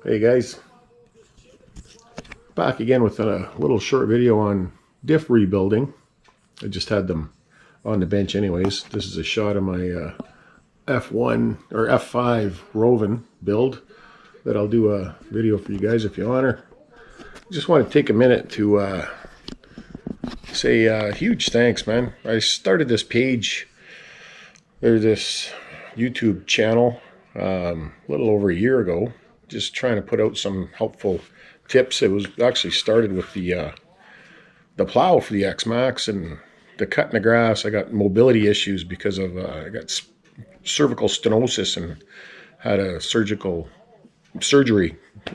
Hey guys, back again with a little short video on diff rebuilding. I just had them on the bench anyways. This is a shot of my F1 or F5 Roven build that I'll do a video for you guys if you honor. Just want to take a minute to say huge thanks, man. I started this page, or this YouTube channel, a little over a year ago, just trying to put out some helpful tips. It was actually started with the plow for the X-Maxx and the cutting the grass. I got mobility issues because of I got cervical stenosis and had a surgical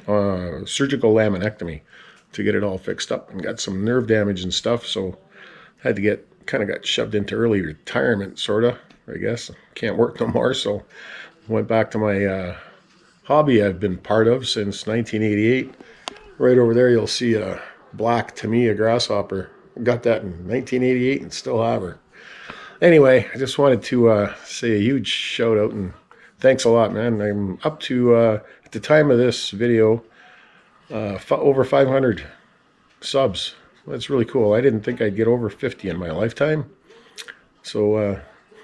laminectomy to get it all fixed up, and got some nerve damage and stuff, so had to got shoved into early retirement, sorta, I guess. Can't work no more, so went back to my hobby I've been part of since 1988. Right over there you'll see a black Tamiya grasshopper. Got that in 1988 and still have her. Anyway, I just wanted to say a huge shout out and thanks a lot, man. I'm up to, at the time of this video, over 500 subs. That's really cool. I didn't think I'd get over 50 in my lifetime. So,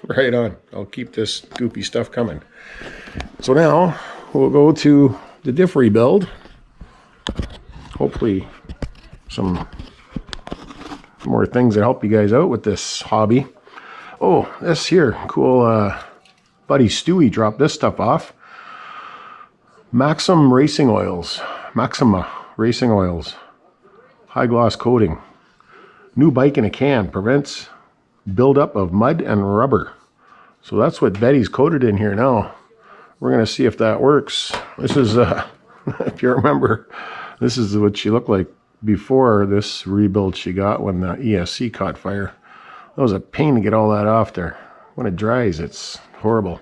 right on. I'll keep this goopy stuff coming. So now, we'll go to the diff rebuild. Hopefully, some more things that help you guys out with this hobby. Oh, this here, cool buddy Stewie dropped this stuff off. Maxima Racing Oils, high gloss coating. New bike in a can, prevents buildup of mud and rubber. So that's what Betty's coated in here now. We're gonna see if that works. This is, if you remember, this is what she looked like before this rebuild she got when the ESC caught fire. That was a pain to get all that off there. When it dries, it's horrible.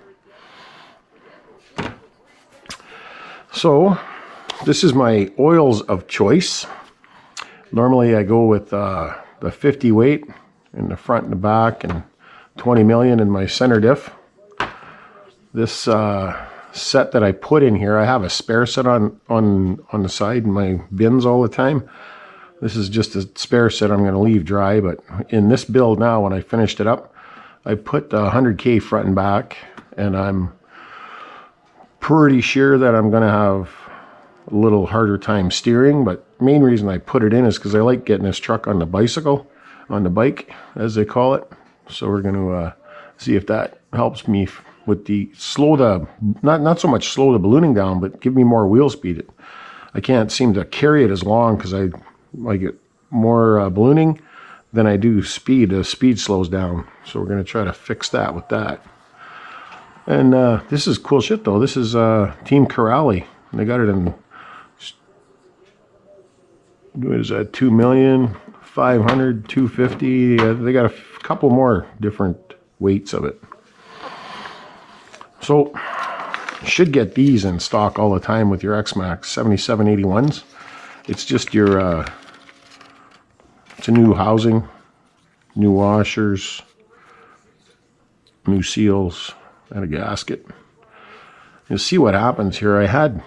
So, this is my oils of choice. Normally I go with the 50 weight in the front and the back and 20 million in my center diff. This set that I put in here, I have a spare set on the side in my bins all the time. This is just a spare set I'm going to leave dry, but in this build now, when I finished it up, I put the 100K front and back, and I'm pretty sure that I'm going to have a little harder time steering, but main reason I put it in is because I like getting this truck on the bike, as they call it. So we're going to see if that helps me with the not so much slow the ballooning down, but give me more wheel speed. I can't seem to carry it as long because I get more ballooning than I do speed. The speed slows down, so we're going to try to fix that with that. And this is cool shit though. This is Team Corrali. They got it in, what is that, 2 million, 500, 250. They got a couple more different weights of it. So, should get these in stock all the time with your X-Maxx 7781s. It's just your, it's a new housing, new washers, new seals, and a gasket. You'll see what happens here. I had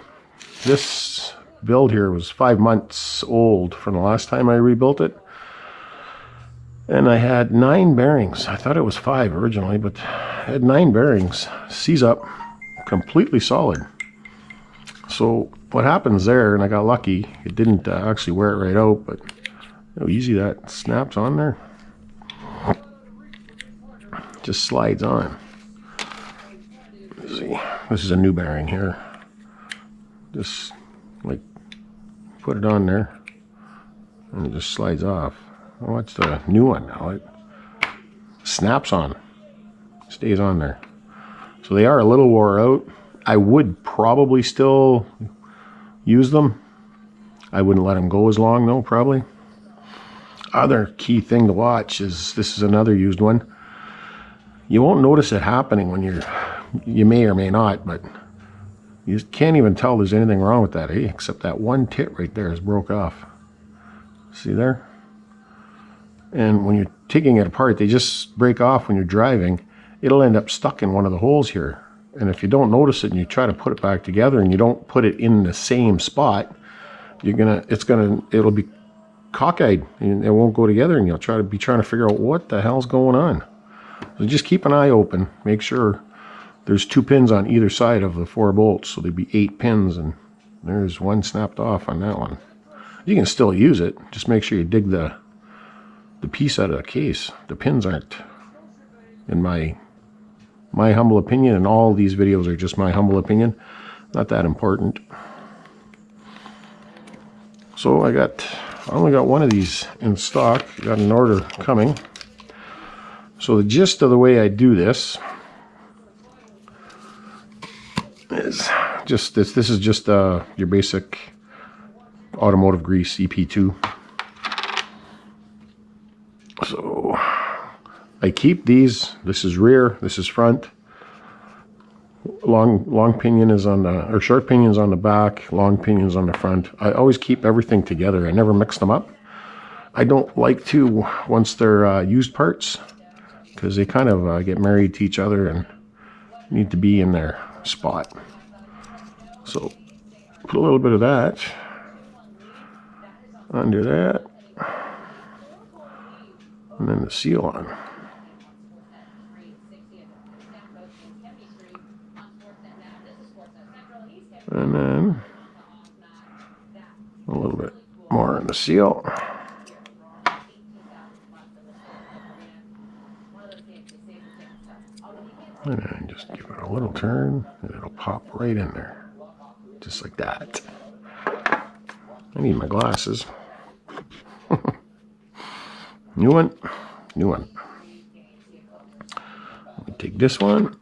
this build here was 5 months old from the last time I rebuilt it. And I had 9 bearings. I thought it was 5 originally, but I had 9 bearings. Seize up, completely solid. So what happens there, and I got lucky, it didn't actually wear it right out, but how easy that snaps on there. Just slides on. Let's see, this is a new bearing here. Just like put it on there, and it just slides off. Watch the new one now. It snaps on, stays on there. So they are a little wore out. I would probably still use them. I wouldn't let them go as long though, probably. Other key thing to watch is, this is another used one. You won't notice it happening when you may or may not, but you can't even tell there's anything wrong with that, except that one tit right there is broke off. See there? And when you're taking it apart, they just break off when you're driving. It'll end up stuck in one of the holes here. And if you don't notice it and you try to put it back together and you don't put it in the same spot, it'll be cockeyed and it won't go together, and you'll trying to figure out what the hell's going on. So just keep an eye open. Make sure there's 2 pins on either side of the 4 bolts, so there'd be 8 pins, and there's 1 snapped off on that one. You can still use it. Just make sure you dig the piece out of the case. The pins aren't, in my humble opinion, and all these videos are just my humble opinion, not that important. So I only got one of these in stock. Got an order coming. So the gist of the way I do this is just this. This is just your basic automotive grease, EP2. So I keep these. This is rear. This is front. Long pinion is on the, or short pinion's on the back. Long pinion's on the front. I always keep everything together. I never mix them up. I don't like to once they're used parts, because they kind of get married to each other and need to be in their spot. So put a little bit of that under that, and then the seal on. And then a little bit more on the seal. And then just give it a little turn, and it'll pop right in there. Just like that. I need my glasses. New one. New one. Let me take this one.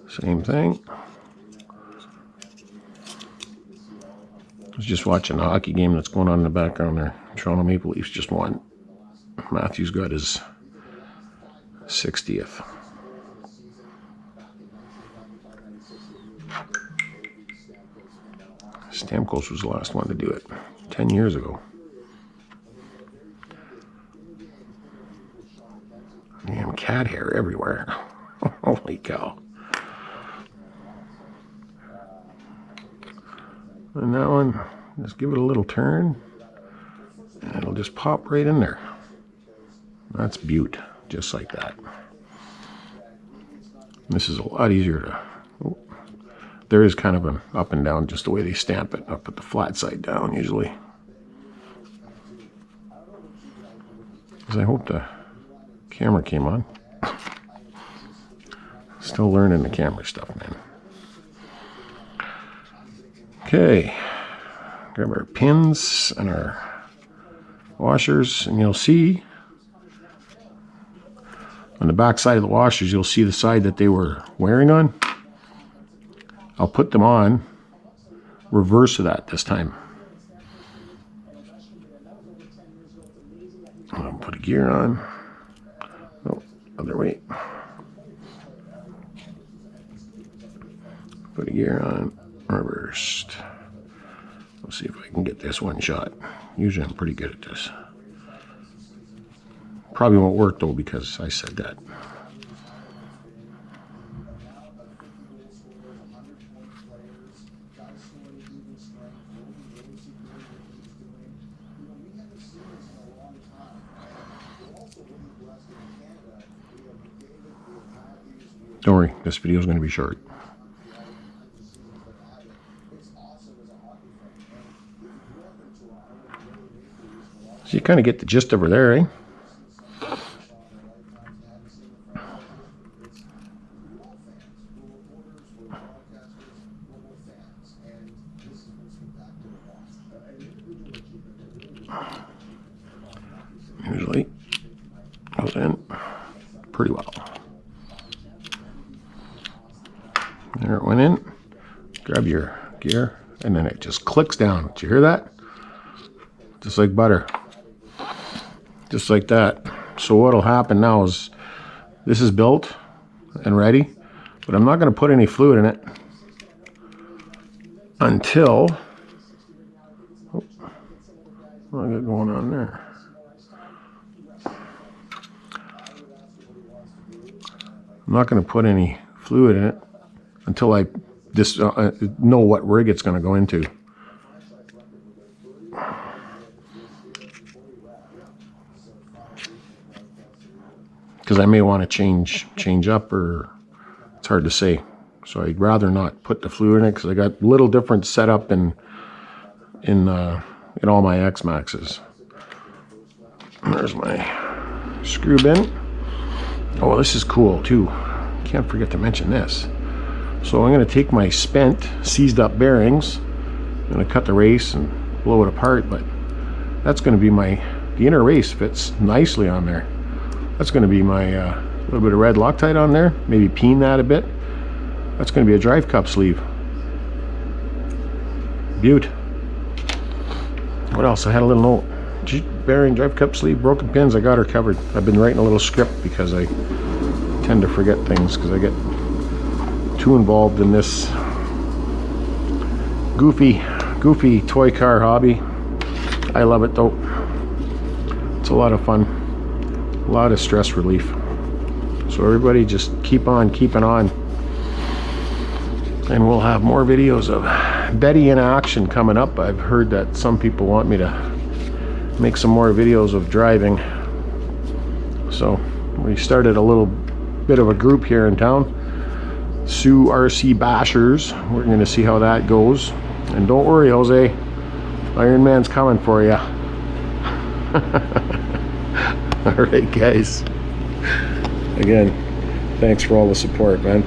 Same thing. I was just watching a hockey game that's going on in the background there. Toronto Maple Leafs just won. Matthew's got his 60th. Stamkos was the last one to do it 10 years ago. Damn cat hair everywhere. Holy cow. And that one, just give it a little turn, and it'll just pop right in there. That's beaut, just like that. This is a lot easier to, there is kind of an up and down, just the way they stamp it. I'll put the flat side down usually. Because I hope the camera came on. Still learning the camera stuff, man. Okay, grab our pins and our washers, and you'll see on the back side of the washers, you'll see the side that they were wearing on. I'll put them on reverse of that this time. I'll put a gear on. Oh, other way. Put a gear on. Reversed. Let's see if I can get this one shot. Usually I'm pretty good at this. Probably won't work though, because I said that. Don't worry, this video is going to be short. So you kind of get the gist over there, eh? Usually goes in pretty well. There it went in. Grab your gear, and then it just clicks down. Did you hear that? Just like butter. Just like that. So what'll happen now is this is built and ready, but I'm not going to put any fluid in it until, oh, what I got going on there? I'm not going to put any fluid in it until I just know what rig it's going to go into. Because I may want to change up, or it's hard to say. So I'd rather not put the fluid in it, because I got a little different setup in all my X-Maxxes. There's my screw bin. Oh, this is cool too. Can't forget to mention this. So I'm going to take my spent, seized up bearings. I'm going to cut the race and blow it apart, but that's going to be the inner race fits nicely on there. That's going to be my little bit of red Loctite on there. Maybe peen that a bit. That's going to be a drive cup sleeve. Beaut. What else? I had a little note. Bearing, drive cup sleeve, broken pins. I got her covered. I've been writing a little script because I tend to forget things because I get too involved in this goofy toy car hobby. I love it though. It's a lot of fun, a lot of stress relief. So everybody just keep on keeping on, and we'll have more videos of Betty in action coming up. I've heard that some people want me to make some more videos of driving, so we started a little bit of a group here in town, Sioux RC Bashers. We're going to see how that goes, and don't worry, Jose, Iron Man's coming for you. Alright guys, again, thanks for all the support, man.